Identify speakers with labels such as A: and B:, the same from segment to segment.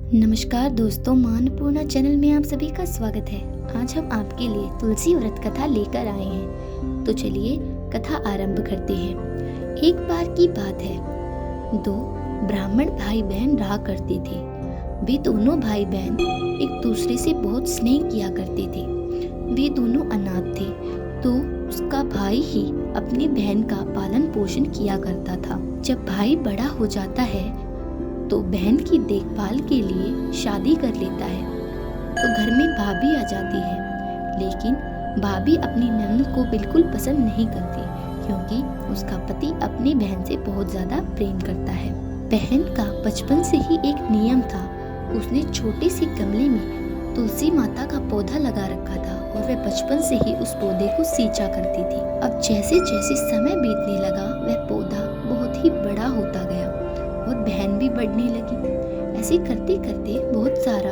A: नमस्कार दोस्तों, मानपूर्णा चैनल में आप सभी का स्वागत है। आज हम आपके लिए तुलसी व्रत कथा लेकर आए हैं। तो चलिए कथा आरंभ करते हैं। एक बार की बात है, दो ब्राह्मण भाई बहन रहा करते थे। वे दोनों भाई बहन एक दूसरे से बहुत स्नेह किया करते थे। वे दोनों अनाथ थे, तो उसका भाई ही अपनी बहन का पालन पोषण किया करता था। जब भाई बड़ा हो जाता है तो बहन की देखभाल के लिए शादी कर लेता है, तो घर में भाभी आ जाती है। लेकिन भाभी अपनी ननद को बिल्कुल पसंद नहीं करती, क्योंकि उसका पति अपनी बहन से बहुत ज्यादा प्रेम करता है। बहन का बचपन से ही एक नियम था, उसने छोटे से गमले में तुलसी माता का पौधा लगा रखा था और वह बचपन से ही उस पौधे को सींचा करती थी। अब जैसे जैसे समय बीतने लगा, वह पौधा बहुत ही बड़ा होता गया और बहन भी बढ़ने लगी। ऐसे करते करते बहुत सारा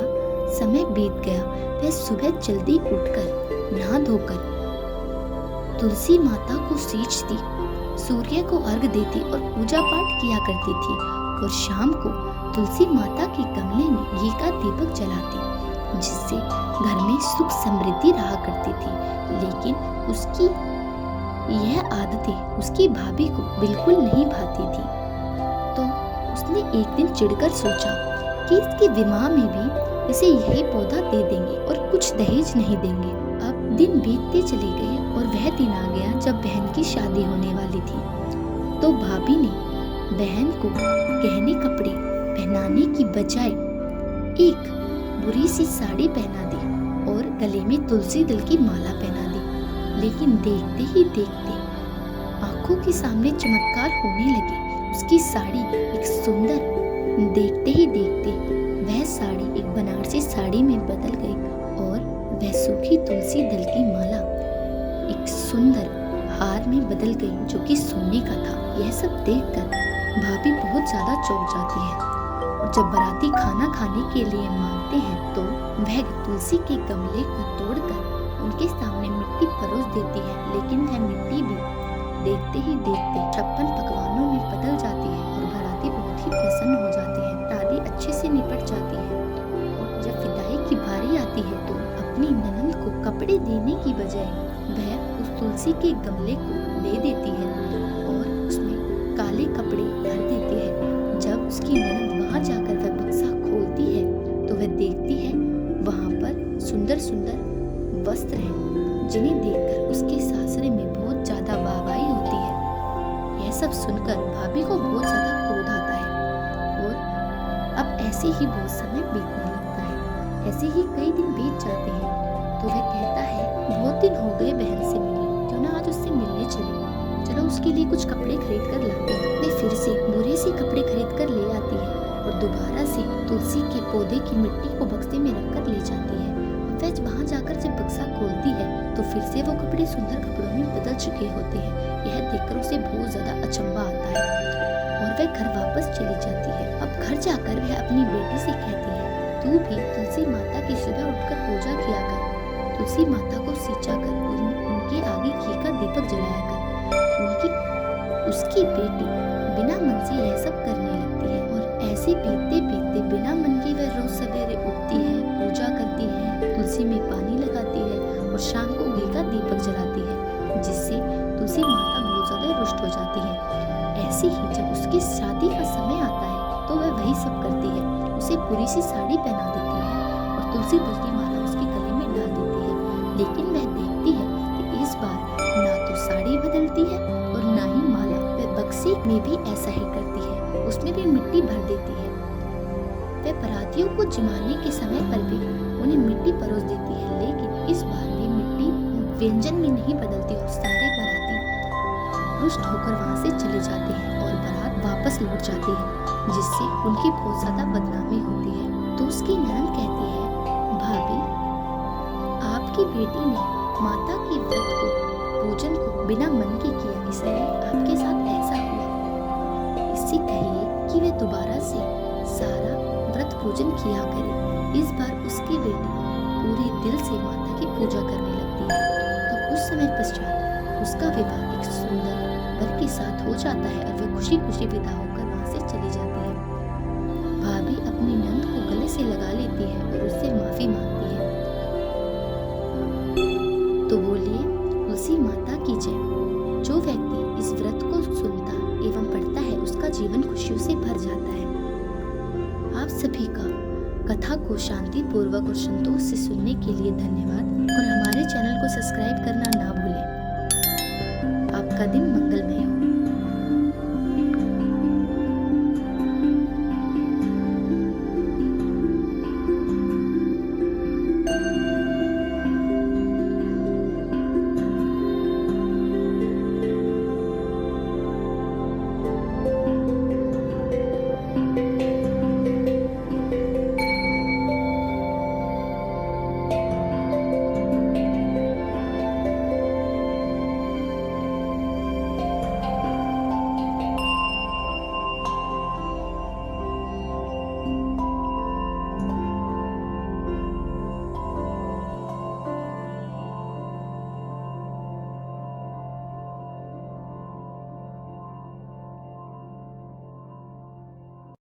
A: समय बीत गया। वह सुबह जल्दी उठकर नहा धोकर तुलसी माता को सींचती, सूर्य को अर्घ देती और पूजा पाठ किया करती थी, और शाम को तुलसी माता के गमले में घी का दीपक जलाती, जिससे घर में सुख समृद्धि रहा करती थी। लेकिन उसकी यह आदतें उसकी भाभी को बिल्कुल नहीं भाती थी। तो उसने एक दिन चिढ़कर सोचा कि इसके विवाह में भी इसे यही पौधा दे देंगे और कुछ दहेज नहीं देंगे। अब दिन बीतते चले गए और वह दिन आ गया जब बहन की शादी होने वाली थी। तो भाभी ने बहन को गहने कपड़े पहनाने की बजाय एक बुरी सी साड़ी पहना दी और गले में तुलसी दल की माला पहना दी। लेकिन देखते ही देखते आंखों के सामने चमत्कार होने लगे। उसकी साड़ी एक सुंदर, देखते ही देखते वह साड़ी एक बनारसी साड़ी में बदल गई और वह सूखी तुलसी दल की माला एक सुंदर हार में बदल गई, जो कि सोने का था। यह सब देखकर भाभी बहुत ज्यादा चौंक जाती है, और जब बाराती खाना खाने के लिए मांगते हैं तो वह तुलसी के गमले को तोड़कर उनके सामने मिट्टी परोस देती है। लेकिन वह मिट्टी भी देखते ही देखते 56 पकवानों में बदल जाती है और बाराती बहुत ही प्रसन्न हो जाते हैं। शादी अच्छे से निपट जाती है, और जब विदाई की बारी आती है तो अपनी ननद को कपड़े देने की बजाय वह उस तुलसी के गमले को दे देती है और उसमें काले कपड़े भर देती है। जब उसकी ननद वहां जाकर वह बक्सा खोलती है तो वह देखती है वहां पर सुंदर सुंदर वस्त्र हैं, जिन्हें देखकर उसके सासरे में बहुत ज्यादा वाहवाही होती है। यह सब सुनकर भाभी को बहुत ज्यादा क्रोध आता है, और अब ऐसे ही बहुत समय बीतने लगता है। ऐसे ही कई दिन बीत जाते हैं, तो वह कहता है बहुत दिन हो गए बहन से मिले, क्यों ना आज उससे मिलने चले। चलो उसके लिए कुछ कपड़े खरीद कर लाते हैं। वे फिर से बुरे से कपड़े खरीद कर ले आती है और दोबारा से तुलसी के पौधे की मिट्टी को बक्से में रखकर ले जाती है। वह वहां जाकर जब बक्सा खोलती है तो फिर से वो कपड़े सुंदर कपड़ों में बदल चुके होते हैं। यह देखकर उसे बहुत ज्यादा अचंभा आता है और वह घर वापस चली जाती है। अब घर जाकर वह अपनी बेटी से कहती है, तू भी तुलसी माता की सुबह उठकर पूजा किया कर, तुलसी माता को सींचा कर, उनके आगे घी का दीपक जलाया कर। उसकी बेटी बिना मन से यह सब करने लगती है, और ऐसे बीतते बीतते बिना मन के वह रोज सवेरे उठती है, पूजा करती है, तुलसी में पानी लगाती है और शाम को घी का दीपक जलाती है, जिससे तुलसी माता बहुत ज्यादा रुष्ट हो जाती है। ऐसे ही जब उसकी शादी का समय आता है तो वह वही सब करती है, उसे पूरी सी साड़ी पहना देती है और तुलसी दल की माला उसके गले में डाल देती है। लेकिन वह देखती है कि इस बार ना तो साड़ी बदलती है और ना ही माला। वह बक्से में भी ऐसा ही करती है, उसमें भी मिट्टी भर देती है। वह बारातियों को जिमाने के समय पर भी उन्हें मिट्टी परोस देती है, लेकिन इस बार भी मिट्टी व्यंजन में नहीं बदलती और सारे बाराती रुष्ट होकर वहां से चले जाते हैं और बारात वापस लौट जाती है, जिससे उनकी बहुत ज्यादा बदनामी होती है। तो उसकी ननद कहती है, भाभी आपकी बेटी ने माता की व्रत को पूजन को बिना मन के किया, इसलिए आपके साथ ऐसा हुआ। इससे कहिए कि वे दोबारा से सारा व्रत पूजन किया करे। इस बार उसकी बेटी पूरे दिल से माता की पूजा करने लगती है। तो कुछ समय पश्चात उसका विवाह एक सुंदर वर के साथ हो जाता है और वह खुशी खुशी विदा होकर वहां से चली जाती है। भाभी अपनी नंद को गले से लगा लेती है और उससे माफी मांगती है। तो बोलिए तुलसी माता की जय। जो व्यक्ति इस व्रत को सुनता एवं पढ़ता है उसका जीवन खुशियों से भर जाता है। आप सभी का कथा को शांति पूर्वक और संतोष से सुनने के लिए धन्यवाद और हमारे चैनल को सब्सक्राइब करना ना भूलें। आपका दिन मंगलमय